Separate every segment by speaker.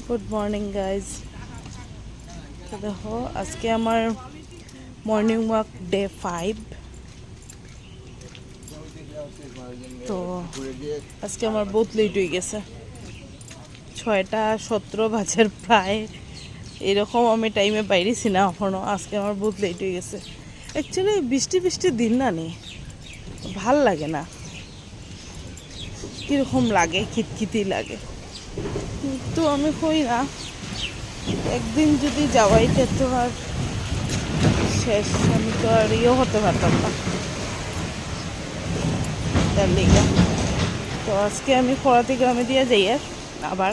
Speaker 1: Good morning guys. তো দেখো আজকে আমার মর্নিং ওয়াক ডে 5। তো আজকে আমার বহুত লেট হয়ে গেছে, 6:17 বাজের প্রায় এরকম আমি টাইমে বাইরেছি না এখনও। আজকে আমার বহুত লেট হয়ে গেছে। অ্যাকচুয়ালি বৃষ্টি দিন না নেই, ভাল লাগে না, কীরকম লাগে, খিটখিটি লাগে। কিন্তু আমি কই না, একদিন যদি যাওয়াইতে তো আর শেষ, আমি তো আর হতে পারতাম না তার লিগে। তো আজকে আমি খরাতি গ্রামে দিয়ে যাই, আর আবার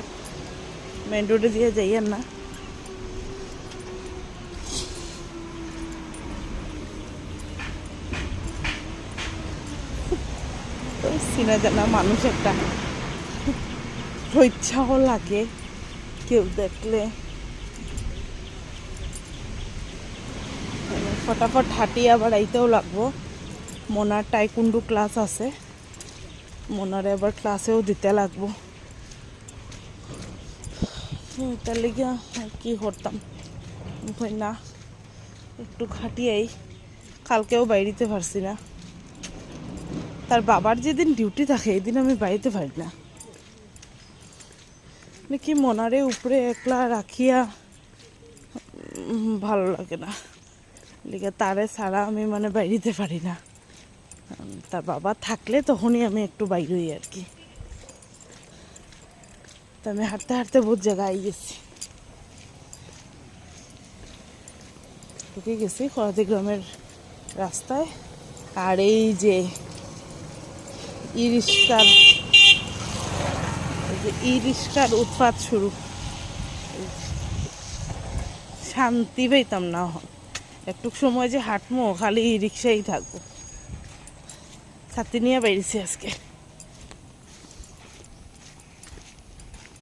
Speaker 1: মেন রোডে দিয়ে যাই আর না। চিনা জানা মানুষ একটা ইচ্ছাও লাগে কেউ দেখলে, ফটাফট হাঁটি আবার আইতেও লাগবো। মোনার টাইকুন্ডু ক্লাস আছে, মোনারে আবার ক্লাসেও দিতে লাগবো। তার লিগে কি করতাম না, একটু খাটিয়েই কালকেও বাইরিতে পারছি না। তার বাবার যেদিন ডিউটি থাকে এদিন আমি বাড়িতে পারি না, নাকি মনারে উপরে একলা রাখিয়া ভালো লাগে না, লিগে তারে ছাড়া আমি বাইরিতে পারি না। তার বাবা থাকলে তখনই আমি একটু বাইর হই আর কি। তা আমি হাঁটতে হাঁটতে বহুত জায়গায় গেছি, ঢুকে গেছি খরাতি গ্রামের রাস্তায়। আর এই যে ই রিক্সার উৎপাত শুরু, শান্তি পাইতাম না। একটু সময় যে হাঁটবো খালি ই রিক্সাই থাকবো। ছাতি নিয়ে বেরিয়েছি আজকে।